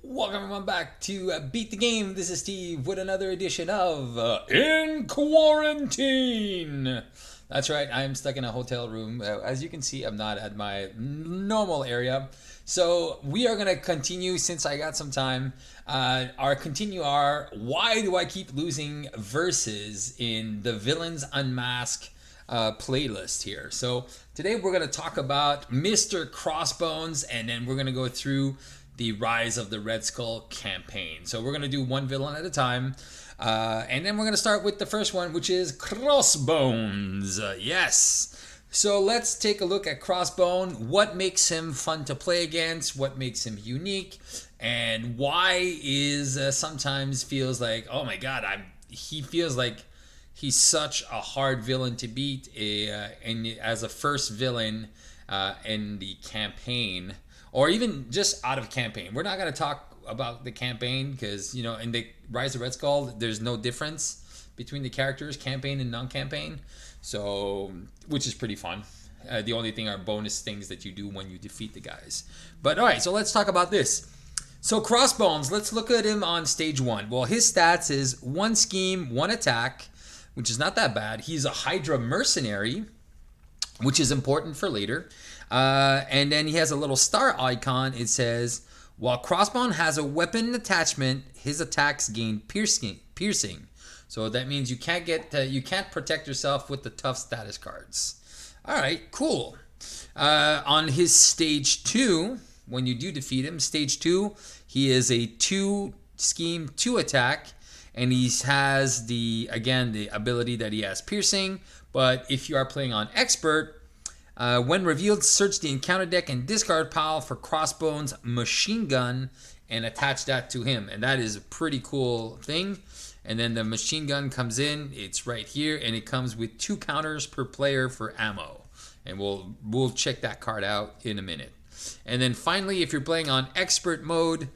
Welcome everyone back to Beat the Game. This is Steve with another edition of In Quarantine. That's right, I'm stuck in a hotel room. As you can see, I'm not at my normal area. So we are going to continue, since I got some time, our Why Do I Keep Losing verses in the Villains Unmasked playlist here. So today we're going to talk about Mr. Crossbones, and then we're going to go through the Rise of the Red Skull campaign. So we're going to do one villain at a time. And then we're going to start with the first one, which is Crossbones. Yes. So let's take a look at Crossbone. What makes him fun to play against? What makes him unique? And why is sometimes feels like, oh my God, he feels like he's such a hard villain to beat and as a first villain in the campaign. Or even just out of campaign. We're not going to talk about the campaign because, you know, in the Rise of Red Skull, there's no difference between the characters, campaign and non-campaign. So, which is pretty fun. The only thing are bonus things that you do when you defeat the guys. But all right, so let's talk about this. So Crossbones, let's look at him on stage 1. Well, his stats is 1 scheme, 1 attack, which is not that bad. He's a Hydra mercenary, which is important for later. And then he has a little star icon. It says, while Crossbone has a weapon attachment, his attacks gain piercing. So that means you can't protect yourself with the tough status cards. All right, cool. On his stage 2, when you do defeat him, stage 2, he is a 2 scheme, 2 attack, and he has the ability that he has piercing. But if you are playing on expert, when revealed, search the encounter deck and discard pile for Crossbones machine gun and attach that to him. And that is a pretty cool thing. And then the machine gun comes in. It's right here, and it comes with 2 counters per player for ammo. And we'll check that card out in a minute. And then finally, if you're playing on expert mode,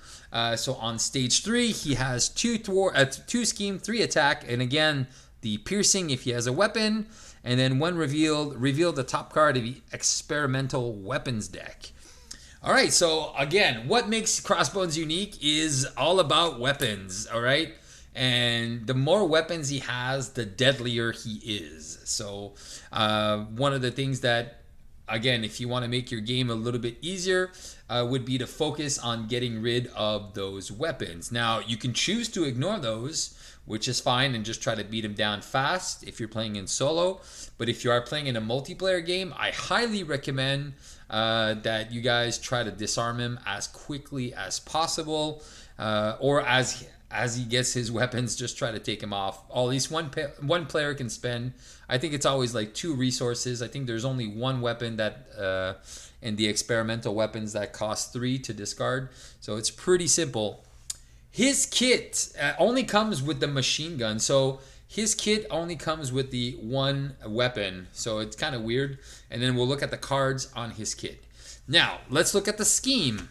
so on stage 3, he has 2 scheme, 3 attack, and again the piercing if he has a weapon. And then when reveal the top card of the experimental weapons deck. All right, so again, what makes Crossbones unique is all about weapons, all right? And the more weapons he has, the deadlier he is. So one of the things that, again, if you want to make your game a little bit easier, would be to focus on getting rid of those weapons. Now, you can choose to ignore those, which is fine, and just try to beat him down fast if you're playing in solo. But if you are playing in a multiplayer game, I highly recommend that you guys try to disarm him as quickly as possible, or as he gets his weapons, just try to take him off. At least one player can spend, I think it's always like 2 resources. I think there's only 1 weapon that in the experimental weapons that costs 3 to discard. So it's pretty simple. His kit only comes with the machine gun. So his kit only comes with the 1 weapon. So it's kind of weird. And then we'll look at the cards on his kit. Now, let's look at the scheme.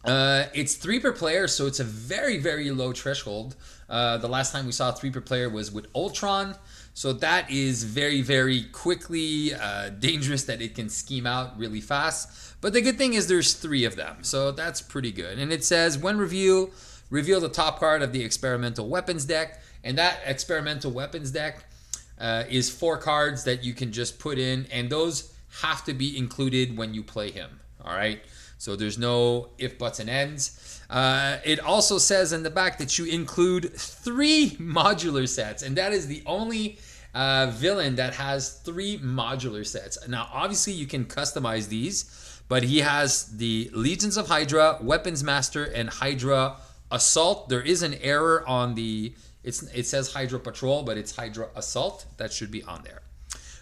It's 3 per player, so it's a very, very low threshold. The last time we saw 3 per player was with Ultron. So that is very, very quickly dangerous that it can scheme out really fast. But the good thing is there's 3 of them. So that's pretty good. And it says, when reveal the top card of the experimental weapons deck. And that experimental weapons deck is 4 cards that you can just put in. And those have to be included when you play him. All right. So there's no if, buts, and ends. It also says in the back that you include 3 modular sets. And that is the only villain that has 3 modular sets. Now, obviously, you can customize these. But he has the Legions of Hydra, Weapons Master, and Hydra Assault. There is an error on the... It says Hydra Patrol, but it's Hydra Assault. That should be on there.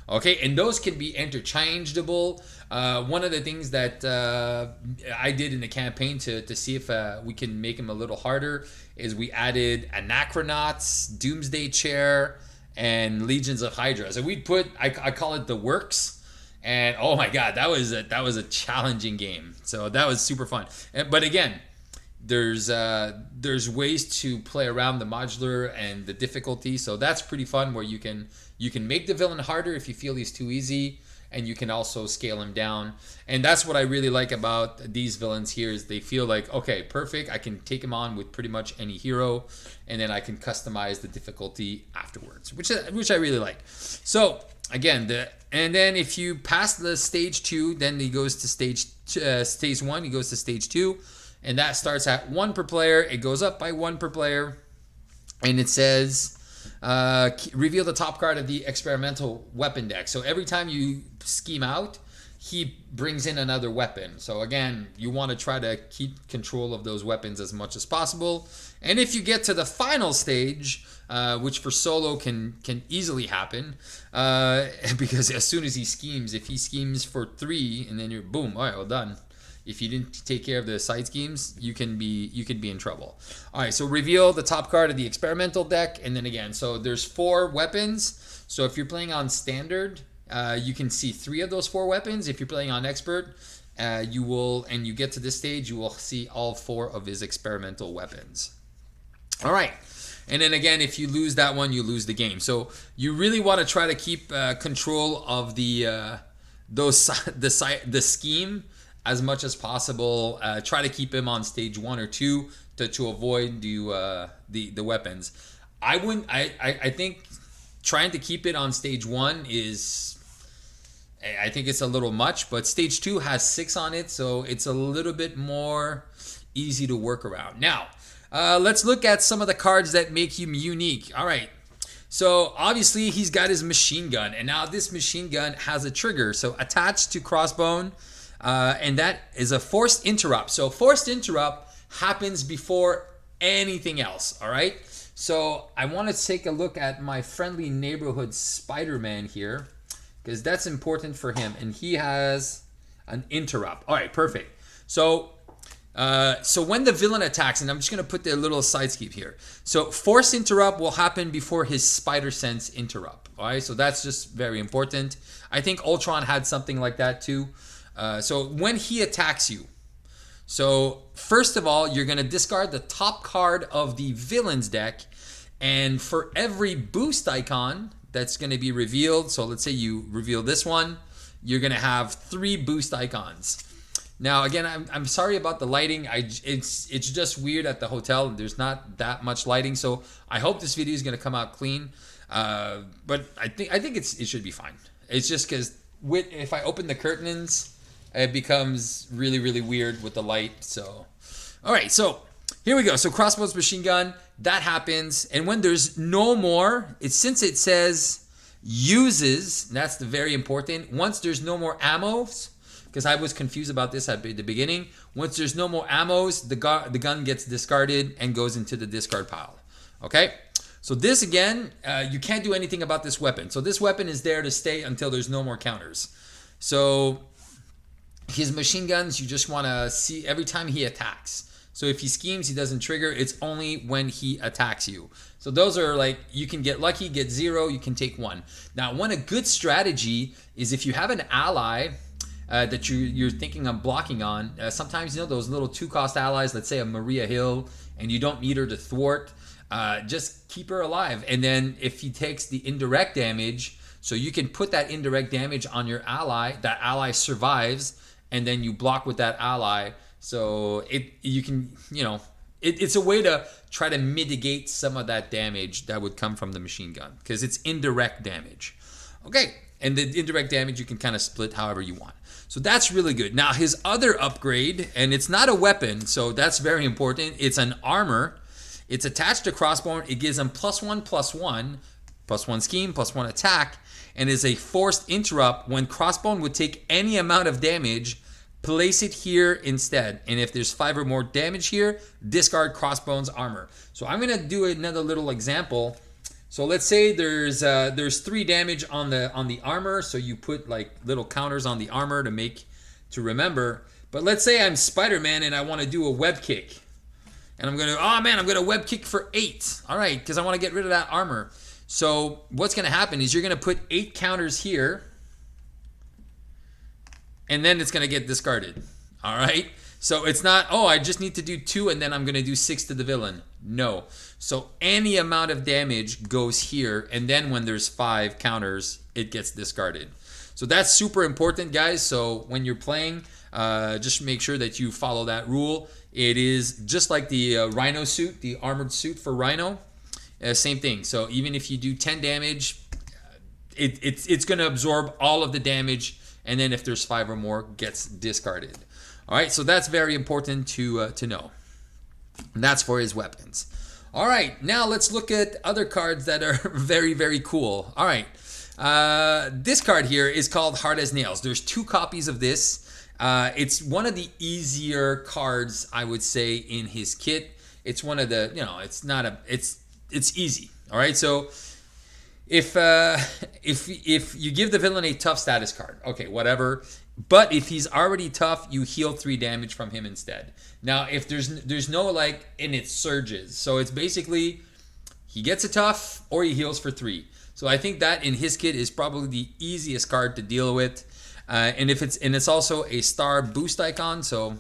Okay, and those can be interchangeable. One of the things that I did in the campaign to see if we can make them a little harder is we added Anachronauts, Doomsday Chair, and Legions of Hydra. So we'd put, I call it the works, and oh my God, that was a challenging game. So that was super fun. But again, there's ways to play around the modular and the difficulty, so that's pretty fun, where you can make the villain harder if you feel he's too easy, and you can also scale him down. And that's what I really like about these villains here is they feel like, okay, perfect. I can take him on with pretty much any hero, and then I can customize the difficulty afterwards, which I really like. So again, and then if you pass the stage 2, then he goes to stage 1. He goes to stage 2, and that starts at 1 per player. It goes up by 1 per player, and it says reveal the top card of the experimental weapon deck. So every time you scheme out, he brings in another weapon. So again, you want to try to keep control of those weapons as much as possible. And if you get to the final stage, which for solo can easily happen, because as soon as he schemes, if he schemes for 3 and then you're boom, all right, well done. If you didn't take care of the side schemes, you can be in trouble. All right, so reveal the top card of the experimental deck, and then again, so there's 4 weapons. So if you're playing on standard, you can see 3 of those 4 weapons. If you're playing on expert, you will, and you get to this stage, you will see all 4 of his experimental weapons. All right, and then again, if you lose that one, you lose the game. So you really want to try to keep control of the scheme as much as possible. Try to keep him on stage 1 or 2 to avoid the weapons. I think trying to keep it on stage 1 is, I think it's a little much, but stage 2 has 6 on it, so it's a little bit more easy to work around. Now, let's look at some of the cards that make him unique. All right. So obviously he's got his machine gun, and now this machine gun has a trigger. So attached to Crossbone, and that is a forced interrupt. So forced interrupt happens before anything else. All right. So I want to take a look at my friendly neighborhood Spider-Man here, because that's important for him, and he has an interrupt. All right, perfect. So when the villain attacks, and I'm just going to put the little side skip here. So force interrupt will happen before his spider sense interrupt. All right, so that's just very important. I think Ultron had something like that too. So when he attacks you, so first of all, you're going to discard the top card of the villain's deck, and for every boost icon that's going to be revealed, so let's say you reveal this one, you're going to have 3 boost icons. Now, again, I'm sorry about the lighting. It's just weird at the hotel. There's not that much lighting, so I hope this video is going to come out clean. But I think it should be fine. It's just because if I open the curtains, it becomes really, really weird with the light. So, all right, so here we go. So Crossbones machine gun, that happens, and when there's no more, since it says uses, that's the very important. Once there's no more ammos, because I was confused about this at the beginning. Once there's no more ammos, the gun gets discarded and goes into the discard pile. Okay? So this, again, you can't do anything about this weapon. So this weapon is there to stay until there's no more counters. So his machine guns, you just want to see every time he attacks. So if he schemes, he doesn't trigger. It's only when he attacks you. So those are like, you can get lucky, get 0, you can take 1. Now, a good strategy is if you have an ally that you're thinking of blocking on. Sometimes, those little 2-cost allies, let's say a Maria Hill, and you don't need her to thwart, just keep her alive. And then if he takes the indirect damage, so you can put that indirect damage on your ally, that ally survives, and then you block with that ally. So it's a way to try to mitigate some of that damage that would come from the machine gun, because it's indirect damage. Okay, and the indirect damage you can kind of split however you want. So that's really good. Now his other upgrade, and it's not a weapon, so that's very important. It's an armor. It's attached to Crossbone. It gives him +1/+1, +1 scheme, +1 attack, and is a forced interrupt. When Crossbone would take any amount of damage, place it here instead. And if there's 5 or more damage here, discard Crossbone's armor. So I'm gonna do another little example. So let's say there's 3 damage on the armor, so you put like little counters on the armor to remember. But let's say I'm Spider-Man and I want to do a web kick, and I'm gonna web kick for 8. All right, because I want to get rid of that armor. So what's gonna happen is you're gonna put 8 counters here, and then it's gonna get discarded. All right. So it's not, I just need to do 2 and then I'm going to do 6 to the villain. No. So any amount of damage goes here, and then when there's 5 counters, it gets discarded. So that's super important, guys. So when you're playing, just make sure that you follow that rule. It is just like the Rhino suit, the armored suit for Rhino. Same thing. So even if you do 10 damage, it's going to absorb all of the damage, and then if there's 5 or more, gets discarded. All right, so that's very important to know. And that's for his weapons. All right, now let's look at other cards that are very, very cool. All right, this card here is called Hard as Nails. There's 2 copies of this. It's one of the easier cards, I would say, in his kit. It's one of the, it's not a, it's easy. All right, so if you give the villain a tough status card, okay, whatever. But if he's already tough, you heal 3 damage from him instead. Now, if there's no and it surges, so it's basically he gets a tough or he heals for 3. So I think that in his kit is probably the easiest card to deal with, and it's also a star boost icon. So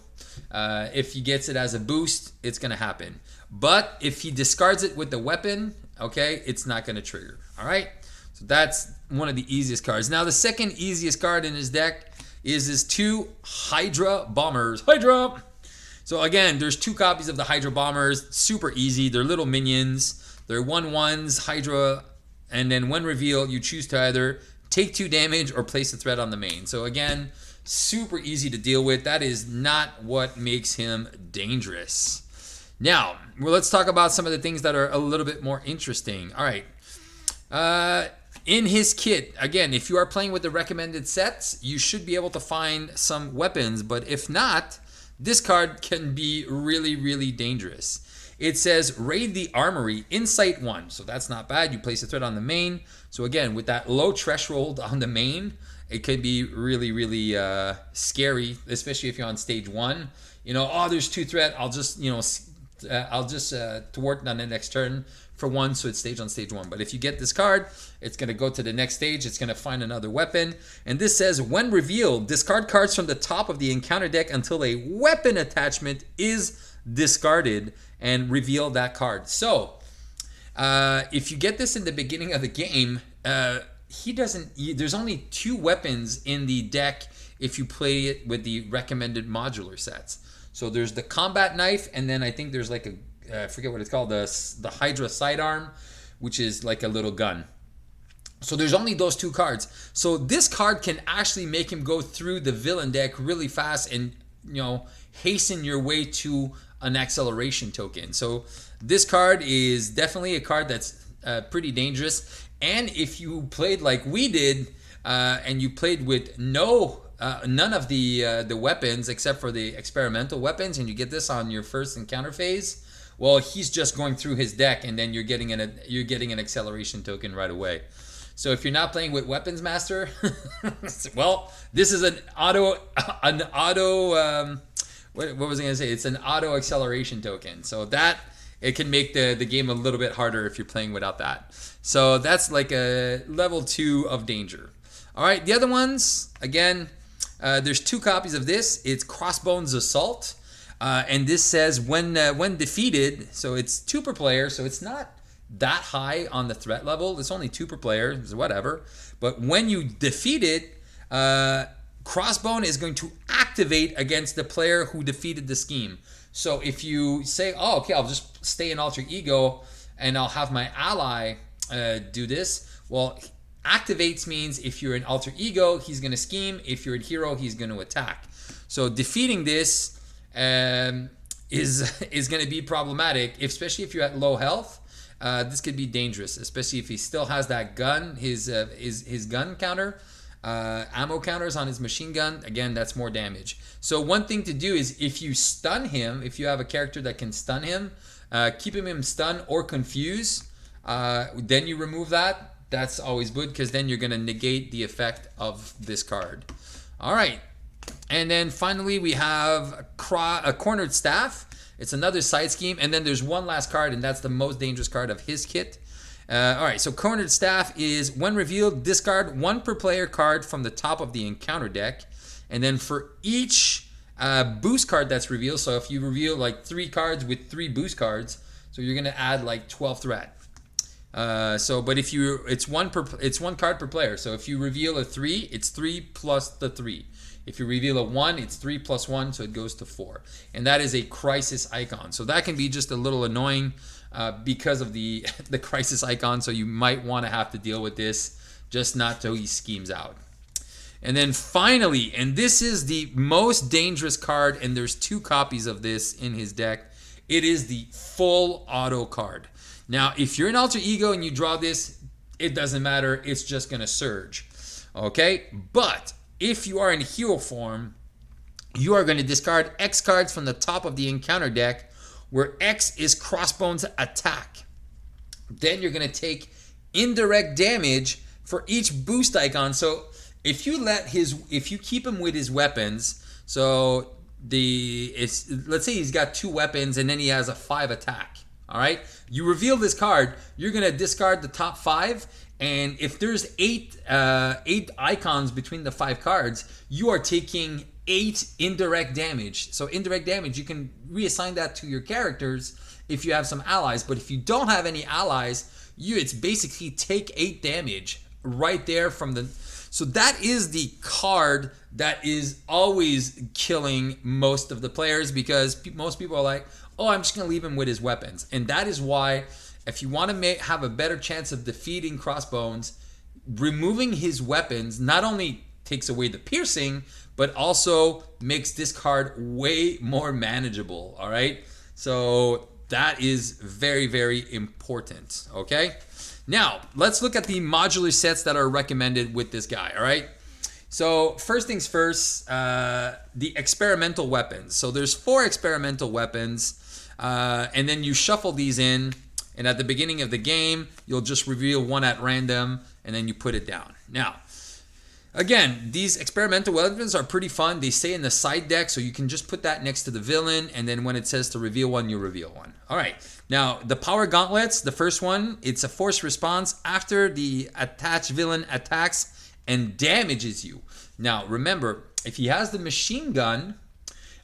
if he gets it as a boost, it's gonna happen. But if he discards it with the weapon, okay, it's not gonna trigger. All right, so that's one of the easiest cards. Now the second easiest card in his deck is his 2 Hydra Bombers. Hydra! So again, there's 2 copies of the Hydra Bombers. Super easy. They're little minions. They're 1/1s, Hydra, and then when revealed, you choose to either take 2 damage or place a threat on the main. So again, super easy to deal with. That is not what makes him dangerous. Now, well, let's talk about some of the things that are a little bit more interesting. All right. In his kit, again, if you are playing with the recommended sets, you should be able to find some weapons. But if not, this card can be really, really dangerous. It says, raid the armory, insight 1. So that's not bad. You place a threat on the main. So again, with that low threshold on the main, it could be really, really scary, especially if you're on stage 1. There's 2 threat. I'll just thwart it on the next turn for 1, so it stays on stage 1. But if you get this card, it's going to go to the next stage. It's going to find another weapon. And this says, when revealed, discard cards from the top of the encounter deck until a weapon attachment is discarded and reveal that card. So if you get this in the beginning of the game, there's only 2 weapons in the deck if you play it with the recommended modular sets. So there's the combat knife, and then I think there's like I forget what it's called, the Hydra sidearm, which is like a little gun. So there's only those 2 cards. So this card can actually make him go through the villain deck really fast and, hasten your way to an acceleration token. So this card is definitely a card that's pretty dangerous. And if you played like we did, and you played with none of the weapons except for the experimental weapons, and you get this on your first encounter phase, well, he's just going through his deck, and then you're getting an acceleration token right away. So if you're not playing with Weapons Master, well, this is an auto. What was I gonna say? It's an auto acceleration token. So that it can make the game a little bit harder if you're playing without that. So that's like a level 2 of danger. All right, the other ones, again, there's 2 copies of this. It's Crossbones Assault. And this says when defeated, so it's 2 per player, so it's not that high on the threat level. It's only 2 per player, whatever. But when you defeat it, Crossbone is going to activate against the player who defeated the scheme. So if you say, oh, okay, I'll just stay in Alter Ego and I'll have my ally do this, well, activates means if you're in Alter Ego, he's going to scheme. If you're in Hero, he's going to attack. So defeating this is going to be problematic, especially if you're at low health. This could be dangerous, especially if he still has that gun, his gun counter, ammo counters on his machine gun. Again, that's more damage. So one thing to do is if you stun him, if you have a character that can stun him, keep him in stun or confuse, then you remove that. That's always good because then you're going to negate the effect of this card. All right. And then finally we have a Cornered Staff. It's another side scheme. And then there's one last card, and that's the most dangerous card of his kit. All right, so Cornered Staff is, when revealed, discard 1 per player card from the top of the encounter deck. And then for each boost card that's revealed, so if you reveal like 3 cards with 3 boost cards, so you're going to add like 12 threat. But if you, it's one card per player. So if you reveal a 3, it's 3 plus the 3. If you reveal a 1, it's 3 plus 1, so it goes to 4. And that is a crisis icon. So that can be just a little annoying because of the the crisis icon. So you might want to have to deal with this, just not till he schemes out. And then finally, and this is the most dangerous card, and there's 2 copies of this in his deck. It is the full auto card. Now, if you're an alter ego and you draw this, it doesn't matter. It's just going to surge. Okay? But if you are in hero form, you are going to discard X cards from the top of the encounter deck, where X is Crossbones attack. Then you're going to take indirect damage for each boost icon. So if you keep him with his weapons, so let's say he's got 2 weapons and then he has a 5 attack. All right, you reveal this card, you're gonna discard the top 5, and if there's 8 icons between the 5 cards, you are taking 8 indirect damage. So indirect damage, you can reassign that to your characters if you have some allies. But if you don't have any allies, it's basically take 8 damage right there from the. So that is the card that is always killing most of the players, because most people are like, oh, I'm just going to leave him with his weapons. And that is why, if you want to have a better chance of defeating Crossbones, removing his weapons not only takes away the piercing, but also makes this card way more manageable. All right? So that is very, very important. Okay? Now, let's look at the modular sets that are recommended with this guy. All right? So first things first, the experimental weapons. So there's 4 experimental weapons, and then you shuffle these in, and at the beginning of the game, you'll just reveal 1 at random, and then you put it down. Now, again, these experimental weapons are pretty fun. They stay in the side deck, so you can just put that next to the villain, and then when it says to reveal 1, you reveal 1. All right. Now, the power gauntlets, the first one, it's a force response after the attached villain attacks and damages you. Now, remember, if he has the machine gun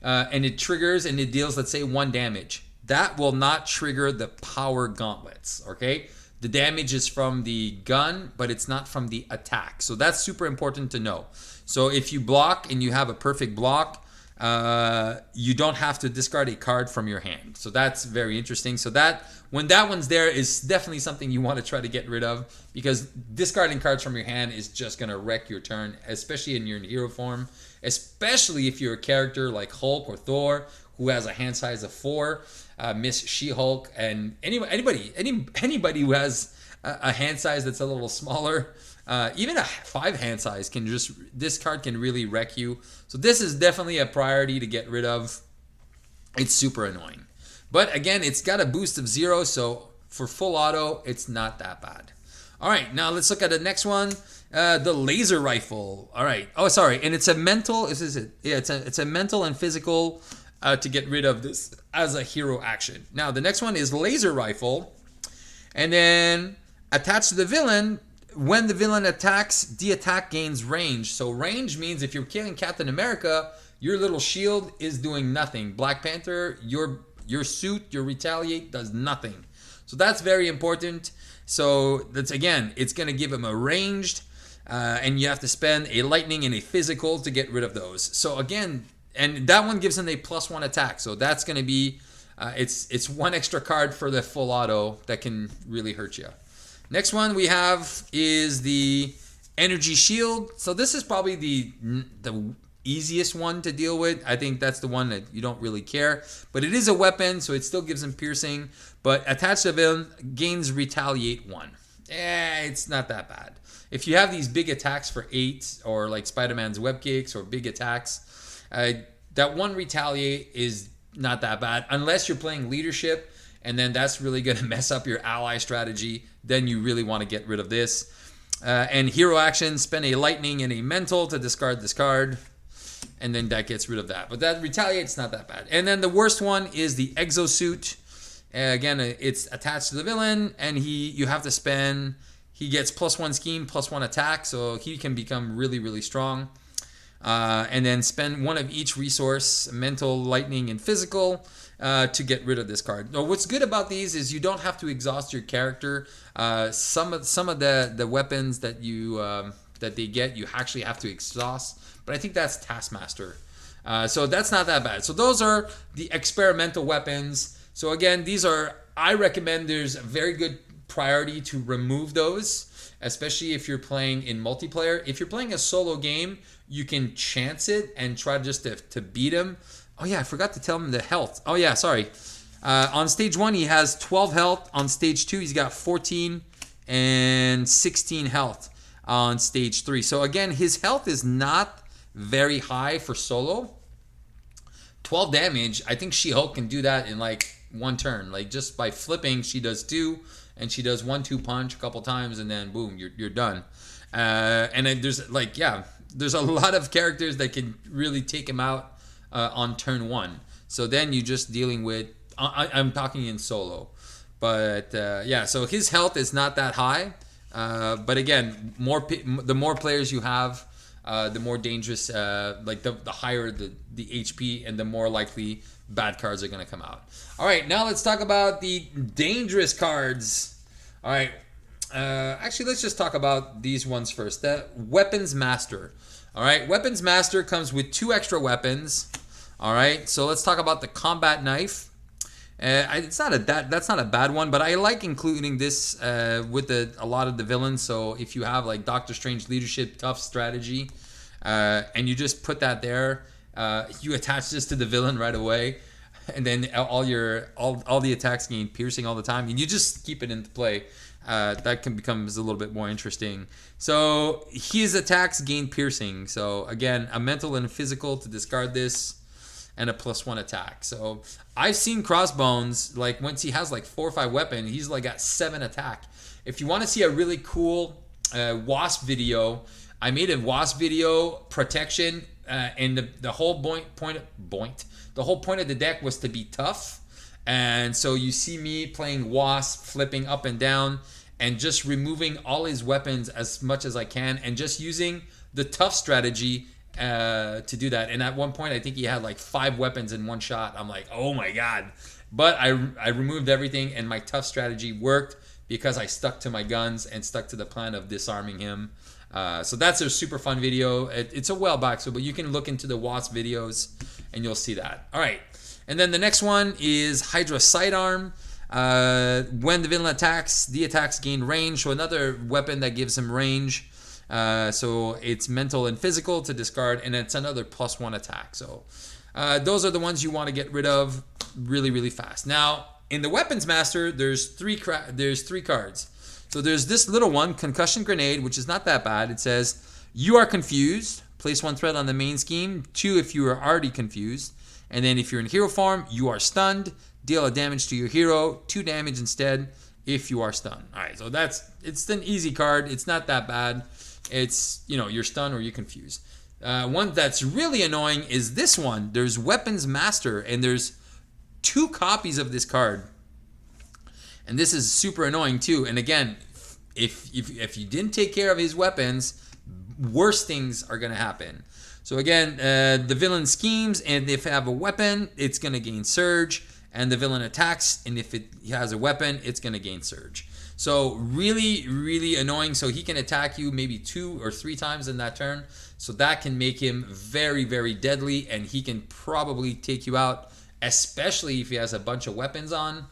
and it triggers and it deals, let's say, 1 damage, that will not trigger the power gauntlets, okay? The damage is from the gun, but it's not from the attack. So that's super important to know. So if you block and you have a perfect block, you don't have to discard a card from your hand. So that's very interesting. So that when that one's there is definitely something you want to try to get rid of, because discarding cards from your hand is just going to wreck your turn, especially in your hero form, especially if you're a character like Hulk or Thor who has a hand size of 4, Miss She-Hulk, and anybody who has a hand size that's a little smaller. Even a 5 hand size this card can really wreck you. So this is definitely a priority to get rid of. It's super annoying. But again, it's got a boost of 0, so for full auto, it's not that bad. All right, now let's look at the next one. The laser rifle. All right. Oh, sorry. And it's a mental. Yeah, it's a mental and physical to get rid of this as a hero action. Now, the next one is laser rifle. And then attached to the villain, when the villain attacks, the attack gains range. So range means if you're killing Captain America, your little shield is doing nothing. Black Panther, your suit, your retaliate does nothing. So that's very important. So that's, again, it's going to give him a ranged, and you have to spend a lightning and a physical to get rid of those. So again, and that one gives him a +1 attack. So that's going to be, it's 1 extra card for the full auto that can really hurt you. Next one we have is the energy shield. So this is probably the easiest one to deal with. I think that's the one that you don't really care. But it is a weapon, so it still gives him piercing. But attached to the villain, gains retaliate 1. It's not that bad. If you have these big attacks for 8, or like Spider-Man's web kicks or big attacks, that 1 retaliate is not that bad. Unless you're playing leadership, and then that's really going to mess up your ally strategy. Then you really want to get rid of this. And hero action, spend a lightning and a mental to discard this card. And then that gets rid of that. But that retaliate's not that bad. And then the worst one is the exosuit. Again, it's attached to the villain, and you have to spend, he gets +1 scheme, +1 attack, so he can become really, really strong. And then spend 1 of each resource, mental, lightning, and physical. to get rid of this card. Now, what's good about these is you don't have to exhaust your character. Some of the weapons that you that they get, you actually have to exhaust. But I think that's Taskmaster. So that's not that bad. So those are the experimental weapons. So again, these are, I recommend there's a very good priority to remove those, especially if you're playing in multiplayer. If you're playing a solo game, you can chance it and try just to beat him. Oh yeah, I forgot to tell him the health. Oh yeah, sorry. On stage 1, he has 12 health. On stage 2, he's got 14 and 16 health on stage 3. So again, his health is not very high for solo. 12 damage, I think She-Hulk can do that in like one turn. Like just by flipping, she does 2, and she does 1-2 punch a couple times, and then boom, you're done. And then there's like, yeah, there's a lot of characters that can really take him out on turn 1. So then you're just dealing with, I'm talking in solo. But yeah, so his health is not that high. But again, the more players you have, the more dangerous, like the higher the HP, and the more likely bad cards are going to come out. All right, now let's talk about the dangerous cards. All right, actually, let's just talk about these ones first. The Weapons Master. All right, Weapons Master comes with 2 extra weapons. All right, so let's talk about the Combat Knife. That's not a bad one, but I like including this with a lot of the villains. So if you have like Doctor Strange Leadership, Tough Strategy, and you just put that there, you attach this to the villain right away, and then all the attacks gain piercing all the time, and you just keep it into play. That becomes a little bit more interesting. So his attacks gain piercing. So again, a mental and a physical to discard this, and a +1 attack. So I've seen Crossbones, like once he has like 4 or 5 weapons, he's like got 7 attack. If you want to see a really cool Wasp video, I made a Wasp video protection, and the whole point of the deck was to be tough. And so you see me playing Wasp, flipping up and down, and just removing all his weapons as much as I can, and just using the tough strategy to do that. And at one point, I think he had like 5 weapons in one shot. I'm like, oh my god. But I removed everything, and my tough strategy worked because I stuck to my guns and stuck to the plan of disarming him. So that's a super fun video. It's a while back, but you can look into the Wasp videos and you'll see that. All right. And then the next one is Hydra Sidearm. When the villain attacks, the attacks gain range. So another weapon that gives him range. So it's mental and physical to discard, and it's another +1 attack. So those are the ones you want to get rid of really, really fast. Now, in the Weapons Master, there's three cards. So there's this little one, Concussion Grenade, which is not that bad. It says, you are confused. Place 1 threat on the main scheme. 2 if you are already confused. And then if you're in hero form, you are stunned. Deal a damage to your hero. 2 damage instead if you are stunned. All right, so it's an easy card. It's not that bad. It's, you're stunned or you're confused. One that's really annoying is this one. There's Weapons Master, and there's 2 copies of this card. And this is super annoying too. And again, if you didn't take care of his weapons, worse things are going to happen. So again, the villain schemes, and if they have a weapon, it's going to gain Surge. And the villain attacks, and if it has a weapon, it's going to gain Surge. So really, really annoying. So he can attack you maybe 2 or 3 times in that turn. So that can make him very, very deadly, and he can probably take you out, especially if he has a bunch of weapons on.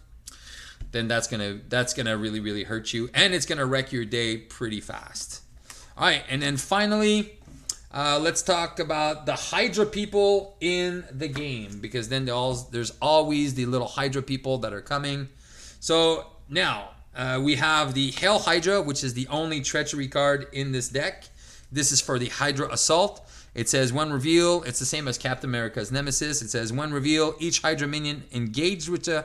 Then that's gonna really, really hurt you, and it's gonna wreck your day pretty fast. All right, and then finally, let's talk about the Hydra people in the game, because then there's always the little Hydra people that are coming. So now we have the Hail Hydra, which is the only treachery card in this deck. This is for the Hydra Assault. It says when reveal, it's the same as Captain America's Nemesis. It says when reveal, each Hydra minion engaged with a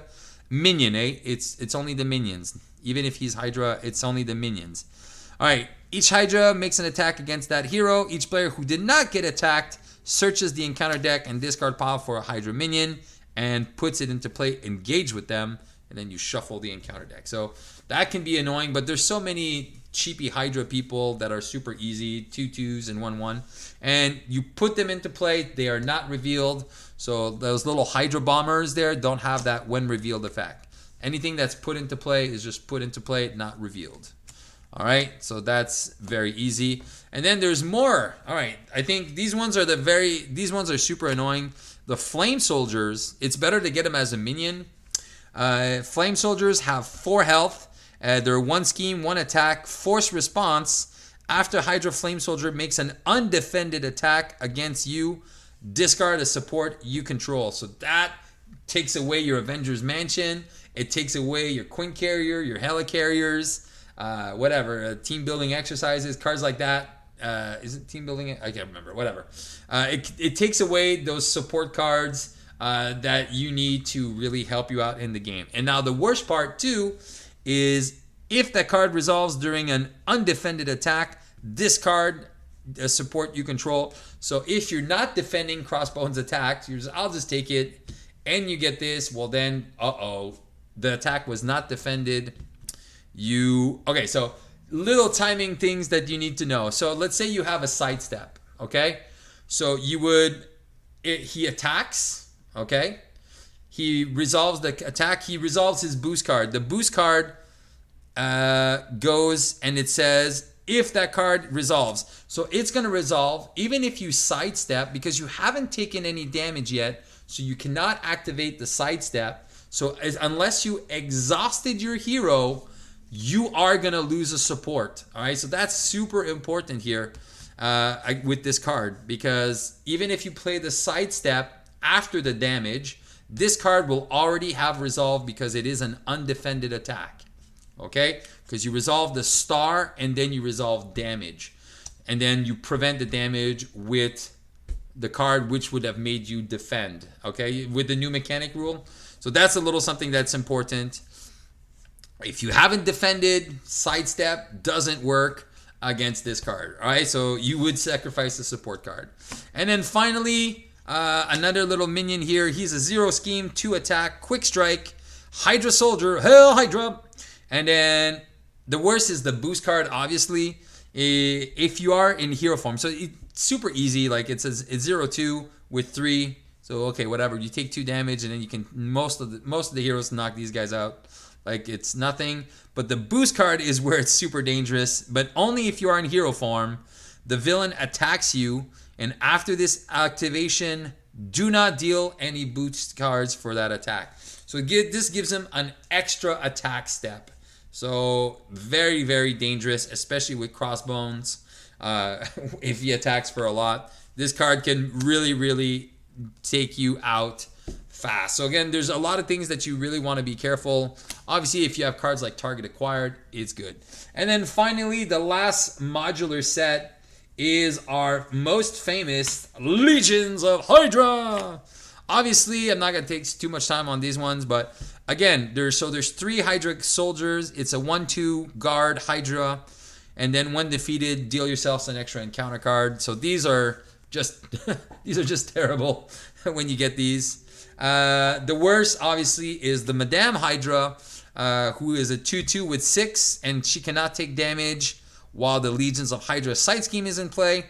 minion, it's only the minions. Even if he's Hydra, it's only the minions. All right, each Hydra makes an attack against that hero. Each player who did not get attacked searches the encounter deck and discard pile for a Hydra minion and puts it into play, engage with them, and then you shuffle the encounter deck. So that can be annoying, but there's so many cheapy Hydra people that are super easy, 2/2s and 1/1, and you put them into play. They are not revealed, So those little Hydra bombers there don't have that when revealed effect. Anything that's put into play is just put into play, not revealed. All right, so that's very easy. And then there's more. All right, I think these ones are these ones are super annoying. The Flame Soldiers, it's better to get them as a minion. Flame Soldiers have 4 health. They're 1 scheme, 1 attack, force response. After Hydra Flame Soldier makes an undefended attack against you, discard a support you control. So that takes away your Avengers Mansion. It takes away your Quint Carrier, your Helicarriers, whatever, team building exercises, cards like that. Is it team building? I can't remember. Whatever. It takes away those support cards that you need to really help you out in the game. And now the worst part too is if that card resolves during an undefended attack, discard a support you control. So if you're not defending Crossbones attacks, I'll just take it, and you get this. Well then, the attack was not defended. Okay, so little timing things that you need to know. So let's say you have a sidestep, okay? So he attacks, okay? He resolves the attack. He resolves his boost card. The boost card goes and it says if that card resolves. So it's going to resolve even if you sidestep because you haven't taken any damage yet. So you cannot activate the sidestep. So unless you exhausted your hero, you are going to lose a support. All right, so that's super important here with this card because even if you play the sidestep after the damage, this card will already have resolved because it is an undefended attack. Okay, because you resolve the star and then you resolve damage. And then you prevent the damage with the card which would have made you defend. Okay, with the new mechanic rule. So that's a little something that's important. If you haven't defended, sidestep doesn't work against this card. All right, so you would sacrifice the support card. And then finally, another little minion here. He's a 0 scheme, 2 attack, quick strike, Hydra Soldier, Hail Hydra. And then the worst is the boost card, obviously, if you are in hero form. So it's super easy. Like it's 0-2 with 3. So okay, whatever. You take 2 damage, and then you can most of the heroes knock these guys out. Like it's nothing. But the boost card is where it's super dangerous. But only if you are in hero form. The villain attacks you, and after this activation, do not deal any boost cards for that attack. So this gives him an extra attack step. So very, very dangerous, especially with Crossbones. If he attacks for a lot, this card can really, really take you out fast. So again, there's a lot of things that you really want to be careful. Obviously, if you have cards like Target Acquired, it's good. And then finally, the last modular set is our most famous Legions of Hydra. Obviously, I'm not going to take too much time on these ones, but again, there's 3 Hydra soldiers. It's a 1/2 guard Hydra, and then when defeated, deal yourselves an extra encounter card. So these are just terrible when you get these. The worst, obviously, is the Madame Hydra, who is a 2/2 with 6, and she cannot take damage while the Legions of Hydra side scheme is in play.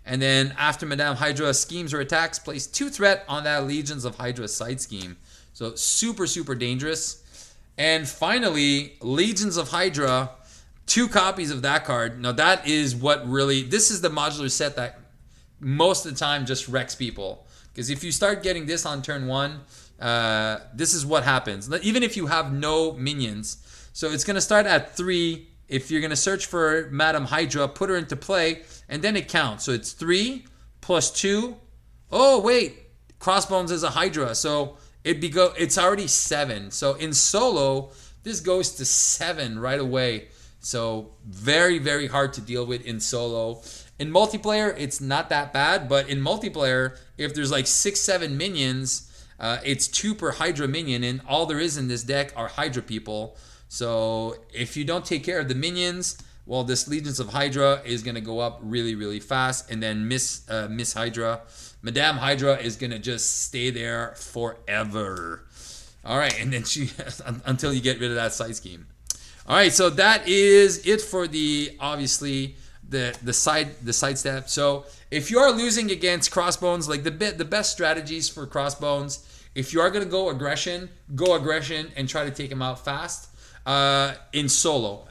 And then after Madame Hydra schemes or attacks, place 2 threat on that Legions of Hydra side scheme. So super, super dangerous. And finally, Legions of Hydra, 2 copies of that card. Now that is what really, this is the modular set that most of the time just wrecks people. Because if you start getting this on turn 1, this is what happens. Even if you have no minions. So it's going to start at 3. If you're going to search for Madame Hydra, put her into play, and then it counts. So it's 3 plus 2. Oh, wait. Crossbones is a Hydra. So it's already 7. So in solo, this goes to 7 right away. So very, very hard to deal with in solo. In multiplayer, it's not that bad. But in multiplayer, if there's like 6, 7 minions, it's 2 per Hydra minion. And all there is in this deck are Hydra people. So if you don't take care of the minions, well, this Legions of Hydra is going to go up really, really fast. And then Miss Hydra, Madame Hydra is going to just stay there forever. All right, and then until you get rid of that side scheme. All right, so that is it for the, obviously, the sidestep. So if you are losing against Crossbones, like the best strategies for Crossbones, if you are gonna go aggression and try to take him out fast. In solo,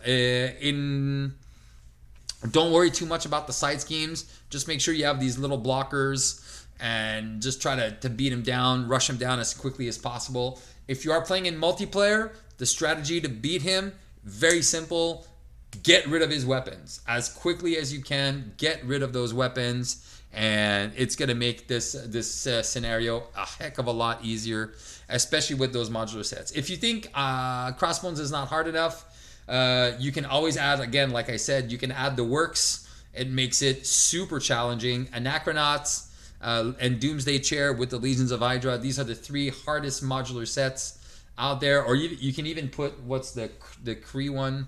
don't worry too much about the side schemes. Just make sure you have these little blockers and just try to beat him down, rush him down as quickly as possible. If you are playing in multiplayer, the strategy to beat him, very simple. Get rid of his weapons as quickly as you can. Get rid of those weapons, and it's gonna make this scenario a heck of a lot easier, especially with those modular sets. If you think Crossbones is not hard enough, you can always add, again, like I said, you can add the works. It makes it super challenging. Anachronauts and Doomsday Chair with the Legions of Hydra. These are the 3 hardest modular sets out there. Or you can even put, what's the Kree one?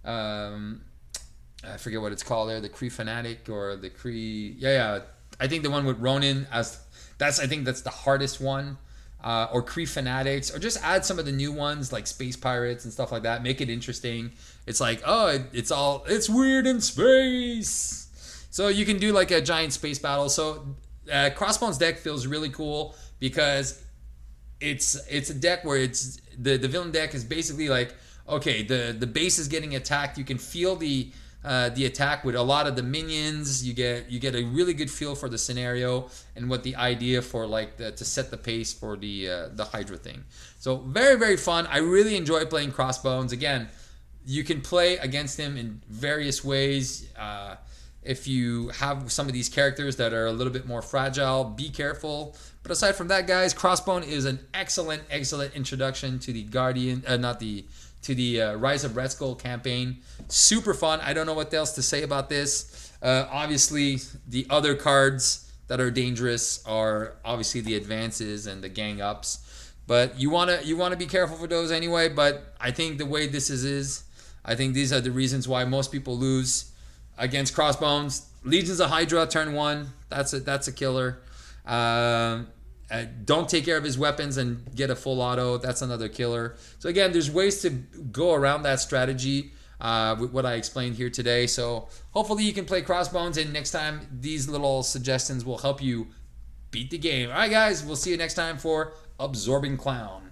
I forget what it's called there. The Kree Fanatic or the Kree... Yeah. I think the one with Ronin, I think that's the hardest one. Or Kree Fanatics, or just add some of the new ones like Space Pirates and stuff like that. Make it interesting. It's like, it's weird in space. So you can do like a giant space battle. So Crossbones deck feels really cool because it's a deck where it's the villain deck is basically like, okay, the base is getting attacked. You can feel the attack with a lot of the minions. You get a really good feel for the scenario and what the idea for like to set the pace for the Hydra thing. So very, very fun. I really enjoy playing Crossbones. Again, you can play against him in various ways. If you have some of these characters that are a little bit more fragile, be careful. But aside from that, guys, Crossbone is an excellent introduction to the Guardian, to the Rise of Red Skull campaign. Super fun. I don't know what else to say about this. Obviously, the other cards that are dangerous are obviously the advances and the gang ups. But you wanna be careful for those anyway. But I think the way this is I think these are the reasons why most people lose against Crossbones. Legions of Hydra, turn 1. That's a killer. Don't take care of his weapons and get a full auto. That's another killer. So again, there's ways to go around that strategy with what I explained here today. So hopefully you can play Crossbones, and next time these little suggestions will help you beat the game. All right, guys, we'll see you next time for Absorbing Clown.